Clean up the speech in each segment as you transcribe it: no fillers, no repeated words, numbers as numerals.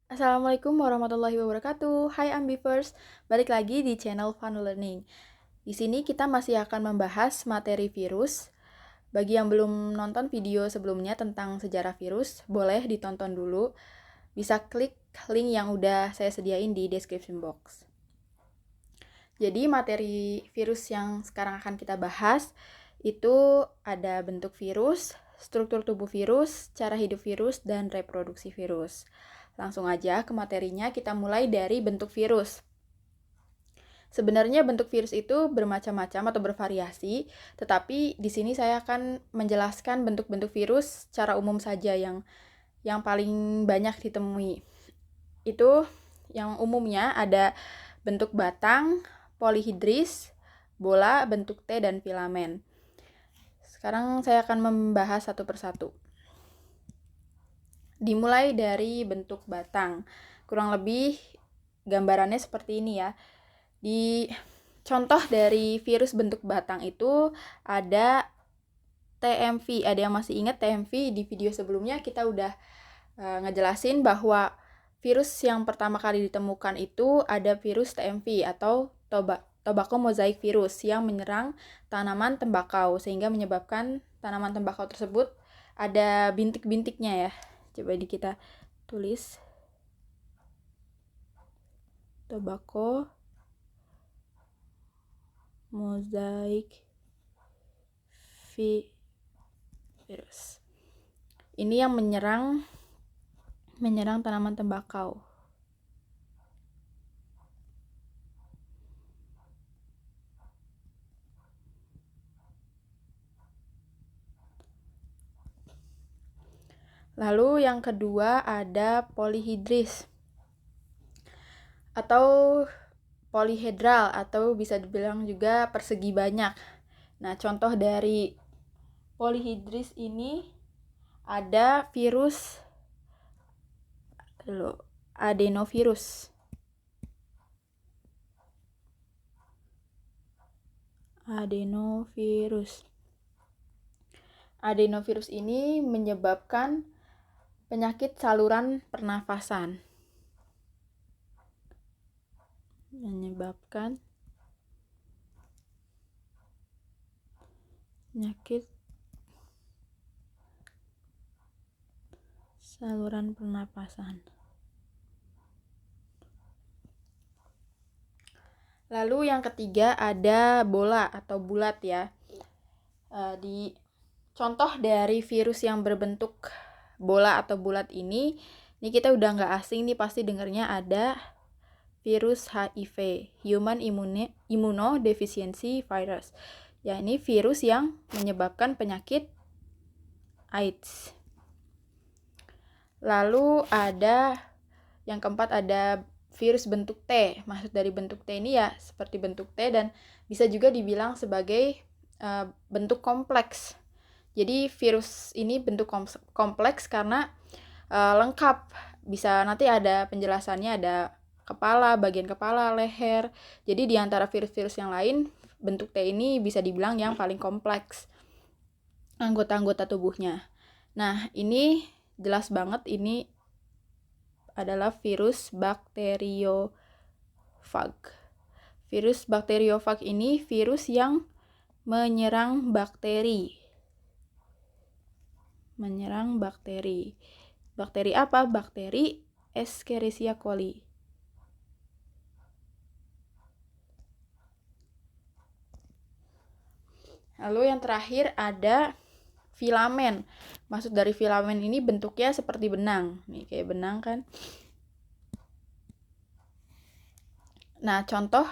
Assalamualaikum warahmatullahi wabarakatuh. Hai Ambivers, balik lagi di channel Fun Learning. Di sini kita masih akan membahas materi virus. Bagi yang belum nonton video sebelumnya tentang sejarah virus, boleh ditonton dulu. Bisa klik link yang udah saya sediain di description box. Jadi materi virus yang sekarang akan kita bahas itu ada bentuk virus, struktur tubuh virus, cara hidup virus, dan reproduksi virus. Langsung aja ke materinya, kita mulai dari bentuk virus. Sebenarnya bentuk virus itu bermacam-macam atau bervariasi, tetapi di sini saya akan menjelaskan bentuk-bentuk virus secara umum saja yang paling banyak ditemui. Itu yang umumnya ada bentuk batang, polihidris, bola, bentuk T, dan filamen. Sekarang saya akan membahas satu persatu. Dimulai dari bentuk batang. Kurang lebih gambarannya seperti ini ya. Di contoh dari virus bentuk batang itu ada TMV. Ada yang masih ingat TMV? Di video sebelumnya kita udah ngejelasin bahwa virus yang pertama kali ditemukan itu ada virus TMV atau tobacco mosaic virus yang menyerang tanaman tembakau sehingga menyebabkan tanaman tembakau tersebut ada bintik-bintiknya ya. Coba kita tulis tobacco mosaic virus. Ini yang menyerang tanaman tembakau. Lalu yang kedua ada polihidris atau polihedral atau bisa dibilang juga persegi banyak. Nah, contoh dari polihidris ini ada virus adenovirus. Adenovirus ini menyebabkan penyakit saluran pernafasan. Penyakit saluran pernapasan. Lalu yang ketiga ada bola atau bulat ya. Di contoh dari virus yang berbentuk bola atau bulat ini kita udah nggak asing nih, pasti dengarnya ada virus HIV, Human Immunodeficiency Virus. Ya, ini virus yang menyebabkan penyakit AIDS. Lalu ada yang keempat ada virus bentuk T. Maksud dari bentuk T ini ya seperti bentuk T dan bisa juga dibilang sebagai bentuk kompleks. Jadi virus ini bentuk kompleks karena lengkap. Bisa nanti ada penjelasannya, ada kepala, bagian kepala, leher. Jadi di antara virus-virus yang lain, bentuk T ini bisa dibilang yang paling kompleks anggota-anggota tubuhnya. Nah, ini jelas banget ini adalah virus bakteriofag. Virus bakteriofag ini virus yang menyerang bakteri. Bakteri apa? Bakteri Escherichia coli. Lalu yang terakhir ada filamen. Maksud dari filamen ini bentuknya seperti benang. Nih kayak benang kan. Nah, contoh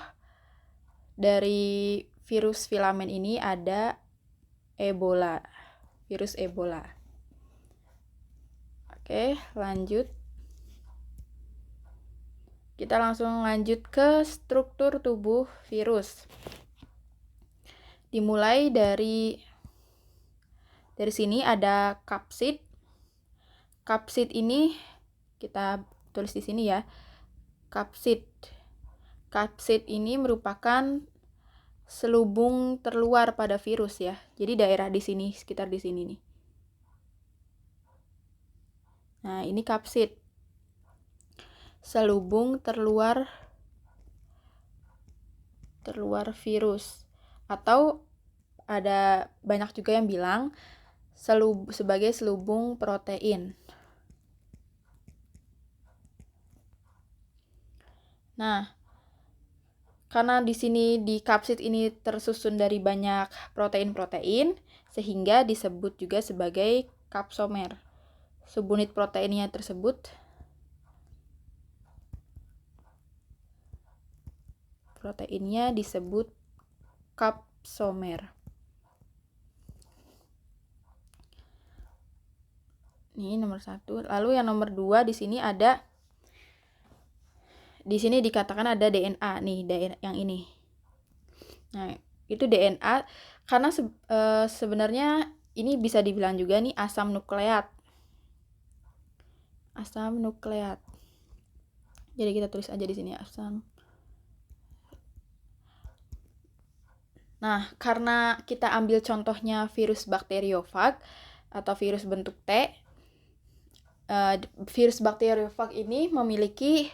dari virus filamen ini ada Ebola. Virus Ebola. Oke, lanjut. Kita langsung lanjut ke struktur tubuh virus. Dimulai dari sini ada kapsid. Kapsid ini kita tulis di sini ya. Kapsid ini merupakan selubung terluar pada virus ya. Jadi daerah di sini, sekitar di sini nih. Nah, ini kapsid. selubung terluar virus. Atau ada banyak juga yang bilang sebagai selubung protein. Nah, karena di sini di kapsid ini tersusun dari banyak protein-protein, sehingga disebut juga sebagai kapsomer. Subunit proteinnya tersebut disebut kapsomer. Ini nomor 1. Lalu yang nomor 2 di sini dikatakan ada DNA nih, yang ini. Nah, itu DNA karena sebenarnya ini bisa dibilang juga nih asam nukleat. Jadi kita tulis aja di sini asam. Nah, karena kita ambil contohnya virus bakteriofag atau virus bentuk T, virus bakteriofag ini memiliki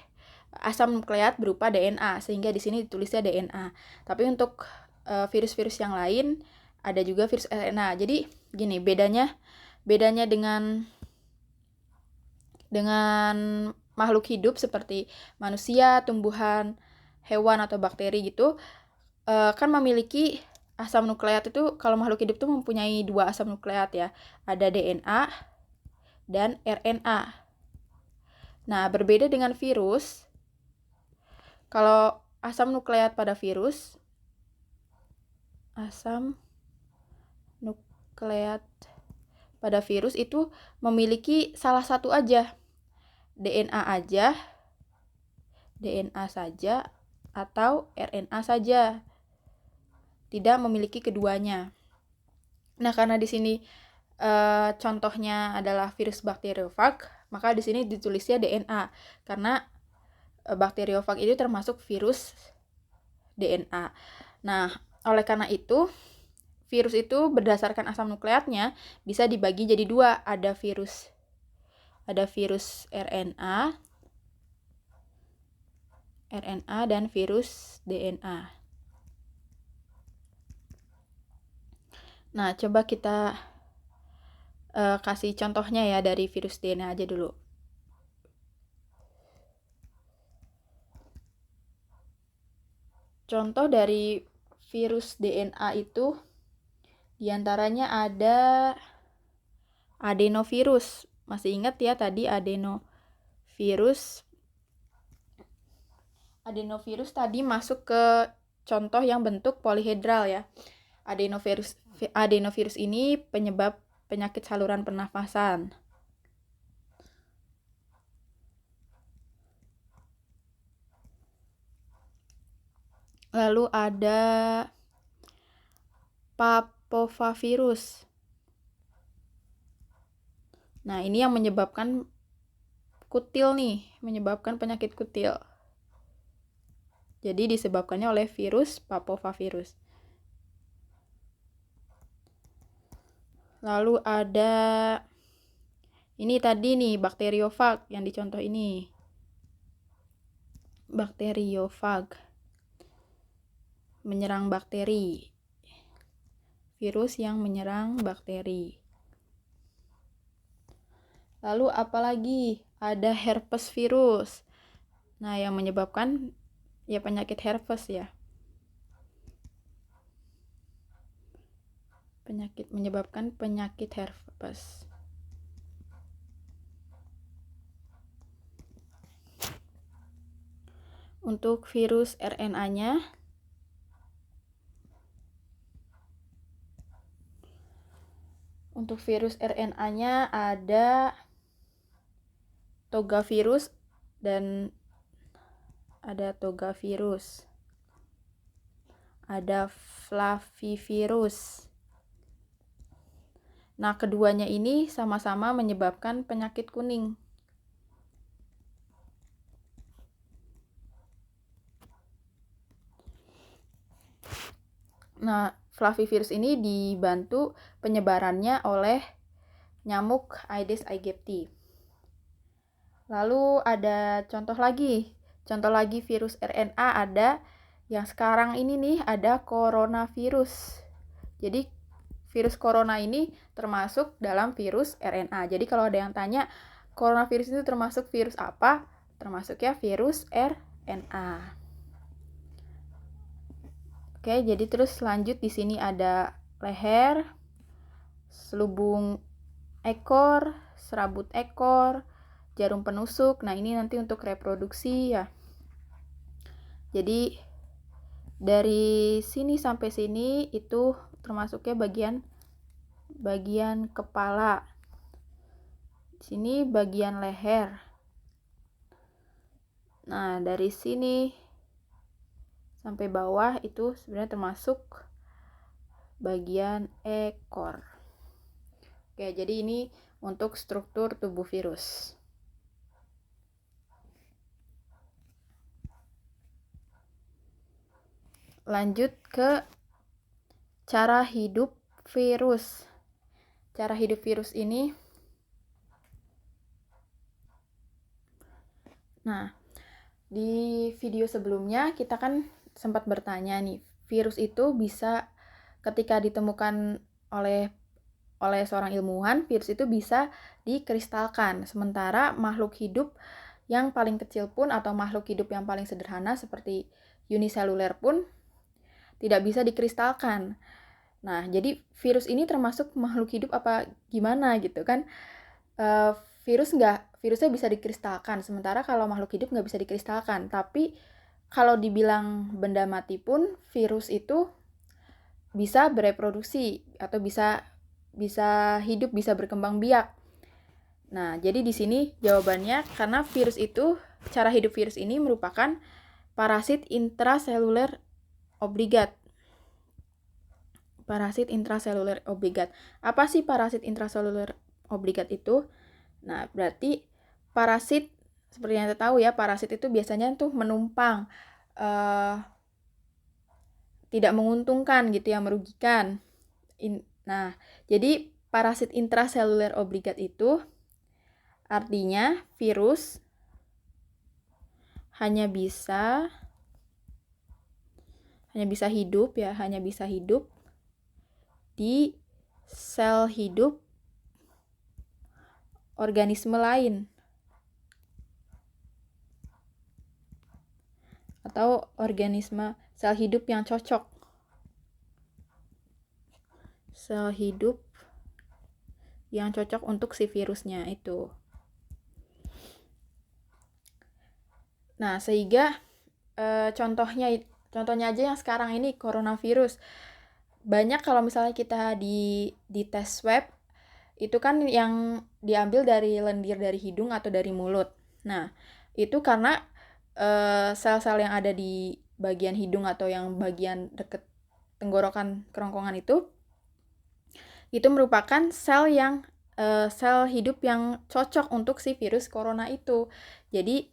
asam nukleat berupa DNA, sehingga di sini ditulisnya DNA. Tapi untuk virus-virus yang lain ada juga virus RNA. Jadi gini, bedanya dengan makhluk hidup seperti manusia, tumbuhan, hewan atau bakteri gitu, kan memiliki asam nukleat itu. Kalau makhluk hidup itu mempunyai 2 asam nukleat ya, ada DNA dan RNA. Nah, berbeda dengan virus, kalau asam nukleat pada virus, itu memiliki salah satu aja, DNA saja atau RNA saja, tidak memiliki keduanya. Nah, karena di sini contohnya adalah virus bakteriofag, maka di sini ditulisnya DNA karena bakteriofag itu termasuk virus DNA. Nah, oleh karena itu virus itu berdasarkan asam nukleatnya bisa dibagi jadi 2, ada virus RNA dan virus DNA. Nah, coba kita kasih contohnya ya dari virus DNA aja dulu. Contoh dari virus DNA itu diantaranya ada adenovirus. Masih ingat ya tadi adenovirus? Adenovirus tadi masuk ke contoh yang bentuk polihedral ya. Adenovirus ini penyebab penyakit saluran pernafasan. Lalu ada papovavirus. Nah, ini yang menyebabkan kutil nih, menyebabkan penyakit kutil. Jadi disebabkannya oleh virus papovavirus. Lalu ada ini tadi nih, bakteriofag yang dicontoh ini. Bakteriofag menyerang bakteri. Virus yang menyerang bakteri. Lalu apalagi? Ada herpes virus. Nah, yang menyebabkan ya penyakit herpes ya. Menyebabkan penyakit herpes. Untuk virus RNA-nya ada togavirus dan ada flavivirus. Nah, keduanya ini sama-sama menyebabkan penyakit kuning. Nah, flavivirus ini dibantu penyebarannya oleh nyamuk Aedes aegypti. Lalu ada contoh lagi virus RNA ada yang sekarang ini nih, ada coronavirus. Jadi virus corona ini termasuk dalam virus RNA. Jadi kalau ada yang tanya coronavirus itu termasuk virus apa? Termasuk ya virus RNA. Oke, jadi terus lanjut di sini ada leher, selubung ekor, serabut ekor, jarum penusuk. Nah, ini nanti untuk reproduksi ya. Jadi dari sini sampai sini itu termasuknya bagian kepala. Di sini bagian leher. Nah, dari sini sampai bawah itu sebenarnya termasuk bagian ekor. Oke, jadi ini untuk struktur tubuh virus. Lanjut ke cara hidup virus. Cara hidup virus ini, nah, di video sebelumnya kita kan sempat bertanya nih, virus itu bisa ketika ditemukan oleh seorang ilmuwan, virus itu bisa dikristalkan. Sementara makhluk hidup yang paling kecil pun atau makhluk hidup yang paling sederhana seperti uniseluler pun tidak bisa dikristalkan. Nah, jadi virus ini termasuk makhluk hidup apa gimana gitu kan? Virusnya bisa dikristalkan, sementara kalau makhluk hidup nggak bisa dikristalkan. Tapi kalau dibilang benda mati pun, virus itu bisa bereproduksi atau bisa hidup, bisa berkembang biak. Nah, jadi di sini jawabannya karena virus itu, cara hidup virus ini merupakan parasit intraseluler obligat. Parasit intraseluler obligat. Apa sih parasit intraseluler obligat itu? Nah, berarti parasit, seperti yang kita tahu ya, parasit itu biasanya tuh menumpang, tidak menguntungkan gitu ya, merugikan. Nah, jadi parasit intraseluler obligat itu artinya virus hanya bisa hidup ya, hanya bisa hidup di sel hidup organisme lain atau organisme sel hidup yang cocok. Sel hidup yang cocok untuk si virusnya itu. Nah, sehingga contohnya aja yang sekarang ini coronavirus. Banyak kalau misalnya kita di tes swab, itu kan yang diambil dari lendir dari hidung atau dari mulut. Nah, itu karena sel-sel yang ada di bagian hidung atau yang bagian deket tenggorokan kerongkongan itu merupakan sel hidup yang cocok untuk si virus corona itu. Jadi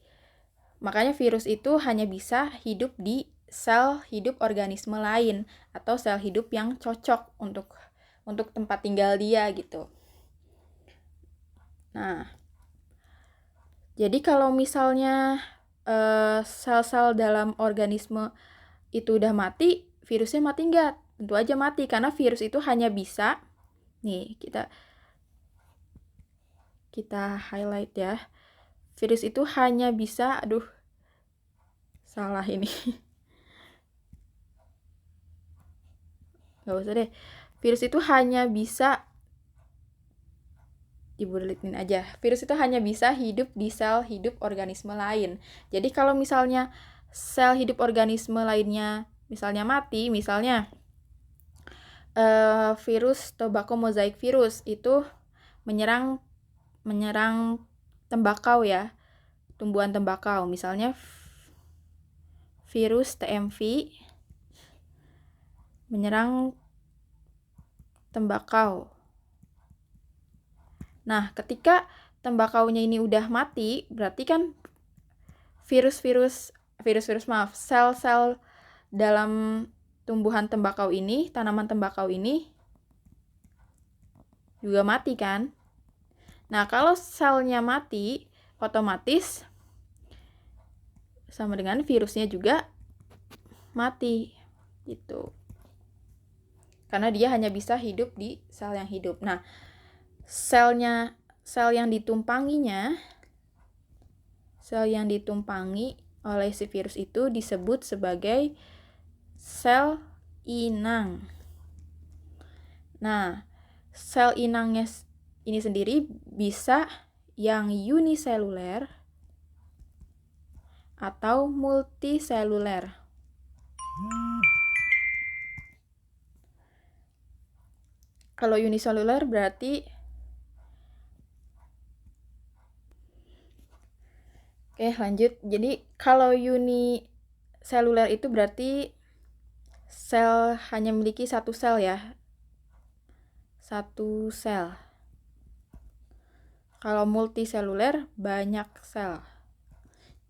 makanya virus itu hanya bisa hidup di sel hidup organisme lain atau sel hidup yang cocok untuk tempat tinggal dia gitu. Nah, jadi kalau misalnya sel-sel dalam organisme itu udah mati, virusnya mati nggak? Tentu aja mati, karena virus itu hanya bisa, nih kita highlight ya, virus itu hanya bisa, salah ini. Nggak usah deh. Virus itu hanya bisa, dibudelitin aja. Virus itu hanya bisa hidup di sel hidup organisme lain. Jadi kalau misalnya sel hidup organisme lainnya misalnya mati, misalnya virus tobacco mosaic virus itu menyerang tembakau ya, tumbuhan tembakau. Misalnya virus TMV menyerang tembakau. Nah, ketika tembakaunya ini udah mati, berarti kan sel-sel dalam tumbuhan tembakau ini, tanaman tembakau ini juga mati kan? Nah, kalau selnya mati, otomatis sama dengan virusnya juga mati gitu. Karena dia hanya bisa hidup di sel yang hidup. Nah, sel yang ditumpangi oleh si virus itu disebut sebagai sel inang. Nah, sel inangnya ini sendiri bisa yang uniseluler atau multiseluler. Kalau uniseluler berarti lanjut. Jadi kalau uniseluler itu berarti sel hanya memiliki satu sel ya. Satu sel. Kalau multiseluler banyak sel.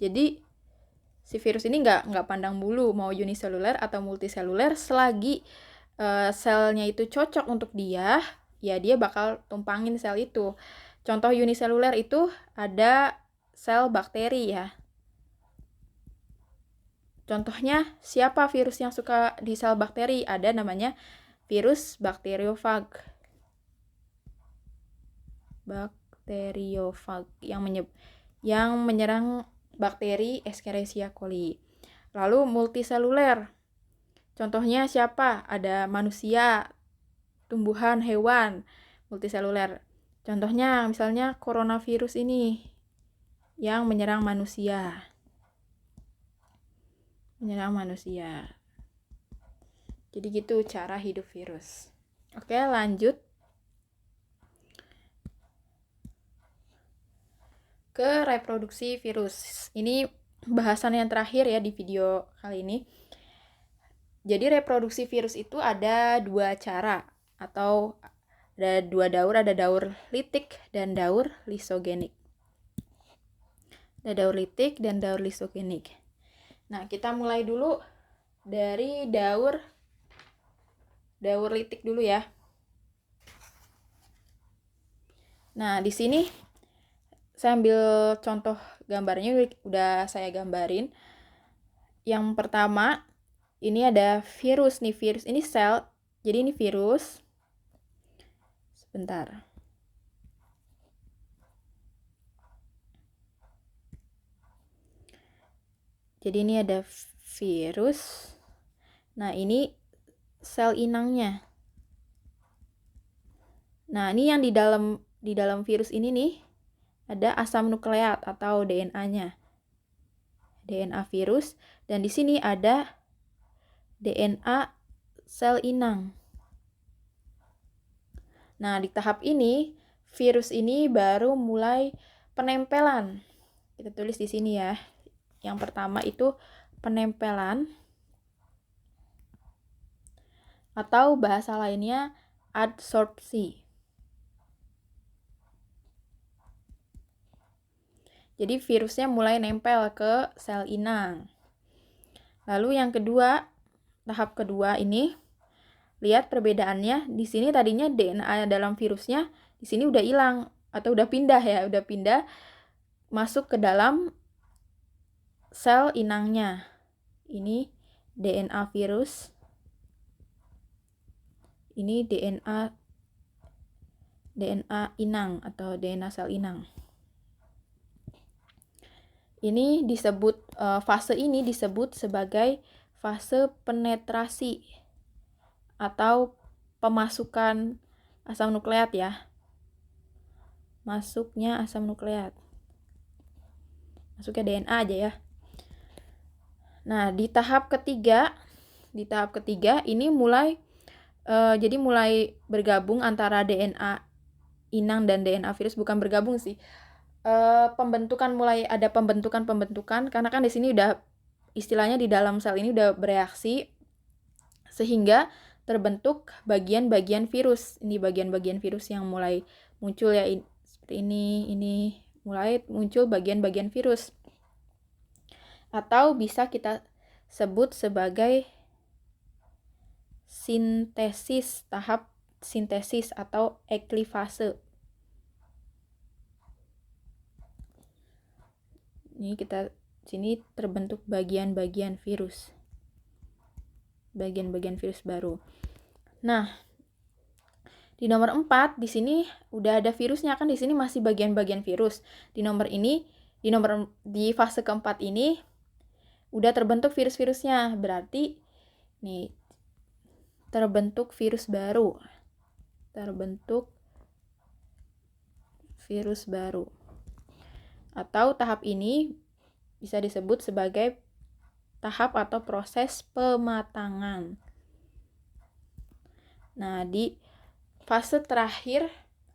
Jadi si virus ini nggak pandang bulu mau uniseluler atau multiseluler, selagi selnya itu cocok untuk dia, ya dia bakal tumpangin sel itu. Contoh uniseluler itu ada sel bakteri ya. Contohnya siapa virus yang suka di sel bakteri? Ada namanya virus bakteriofag. Bakteriofag yang menyerang bakteri Escherichia coli. Lalu multiseluler. Contohnya siapa? Ada manusia, tumbuhan, hewan, multiseluler. Contohnya misalnya coronavirus ini yang menyerang manusia. Jadi gitu cara hidup virus. Oke, lanjut ke reproduksi virus. Ini bahasan yang terakhir ya di video kali ini. Jadi reproduksi virus itu ada dua cara, atau ada dua daur, ada daur litik dan daur lisogenik. Nah, kita mulai dulu dari daur litik dulu ya. Nah, di sini saya ambil contoh gambarnya, udah saya gambarin. Yang pertama, ini ada virus nih, virus ini sel, jadi ini virus. Sebentar. Jadi ini ada virus. Nah, ini sel inangnya. Nah, ini yang di dalam virus ini nih ada asam nukleat atau DNA-nya. DNA virus, dan di sini ada DNA sel inang. Nah, di tahap ini virus ini baru mulai penempelan. Kita tulis di sini ya. Yang pertama itu penempelan, atau bahasa lainnya adsorpsi. Jadi virusnya mulai nempel ke sel inang. Lalu yang kedua, tahap kedua ini, lihat perbedaannya. Di sini tadinya DNA dalam virusnya, di sini udah hilang atau udah pindah ya, udah pindah masuk ke dalam sel inangnya. Ini DNA virus. Ini DNA inang atau DNA sel inang. Ini disebut fase ini disebut sebagai fase penetrasi atau pemasukan asam nukleat ya. Masuknya asam nukleat. Masuknya DNA aja ya. Nah, di tahap ketiga ini mulai mulai bergabung antara DNA inang dan DNA virus, bukan bergabung sih. Mulai ada pembentukan karena kan di sini udah istilahnya di dalam sel ini udah bereaksi sehingga terbentuk bagian-bagian virus. Ini bagian-bagian virus yang mulai muncul ya, seperti ini mulai muncul bagian-bagian virus. Atau bisa kita sebut sebagai sintesis, tahap sintesis atau eklifase. Ini sini terbentuk bagian-bagian virus. Bagian-bagian virus baru. Nah, di nomor 4 di sini udah ada virusnya kan, di sini masih bagian-bagian virus. Di fase keempat ini udah terbentuk virus-virusnya. Berarti nih terbentuk virus baru. Atau tahap ini bisa disebut sebagai tahap atau proses pematangan. Nah, di fase terakhir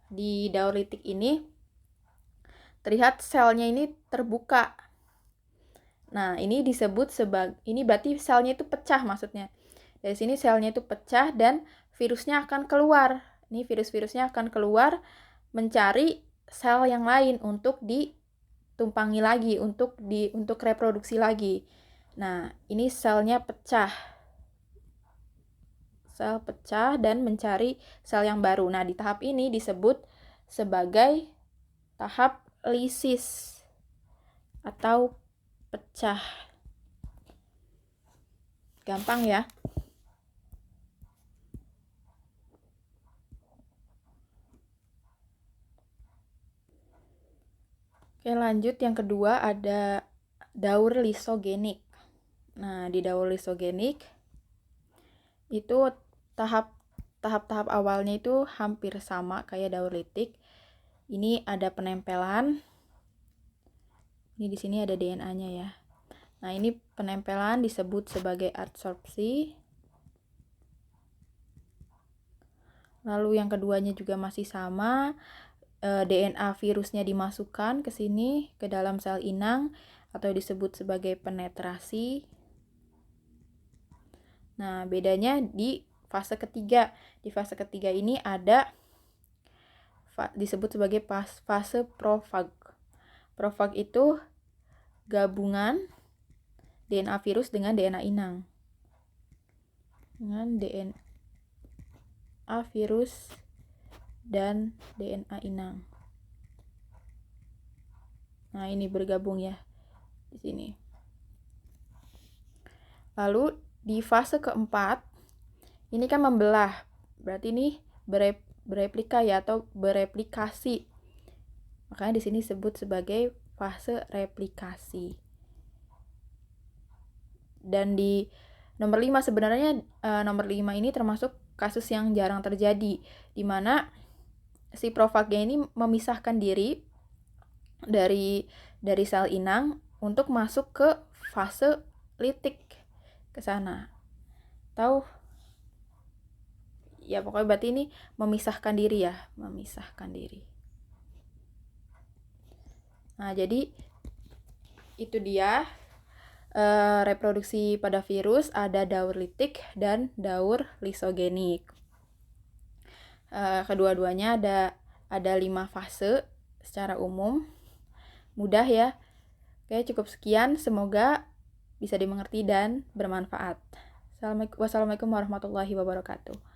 di daur litik ini terlihat selnya ini terbuka. Nah, ini disebut ini berarti selnya itu pecah maksudnya. Dari sini selnya itu pecah dan virusnya akan keluar. Ini virus-virusnya akan keluar mencari sel yang lain untuk ditumpangi lagi, untuk reproduksi lagi. Nah, ini selnya pecah. Sel pecah dan mencari sel yang baru. Nah, di tahap ini disebut sebagai tahap lisis atau pecah. Gampang ya. Oke, lanjut yang kedua ada daur lisogenik. Nah, di daur lisogenik itu tahap-tahap awalnya itu hampir sama kayak daur litik. Ini ada penempelan. Ini di sini ada DNA-nya ya. Nah, ini penempelan disebut sebagai adsorpsi. Lalu yang keduanya juga masih sama. DNA virusnya dimasukkan ke sini, ke dalam sel inang, atau disebut sebagai penetrasi. Nah, bedanya di fase ketiga. Di fase ketiga ini ada disebut sebagai fase profag. Profag itu gabungan DNA virus dengan DNA inang. Dengan DNA virus dan DNA inang. Nah, ini bergabung ya di sini. Lalu di fase keempat ini kan membelah. Berarti ini bereplika ya, atau bereplikasi. Makanya di sini disebut sebagai fase replikasi. Dan di nomor 5 sebenarnya nomor 5 ini termasuk kasus yang jarang terjadi, di mana si profagnya ini memisahkan diri dari sel inang untuk masuk ke fase litik ke sana. Tahu? Ya pokoknya berarti ini memisahkan diri ya, memisahkan diri. Nah, jadi itu dia reproduksi pada virus, ada daur litik dan daur lisogenik. Kedua-duanya ada 5 fase secara umum. Mudah ya. Oke, cukup sekian. Semoga bisa dimengerti dan bermanfaat. Wassalamualaikum warahmatullahi wabarakatuh.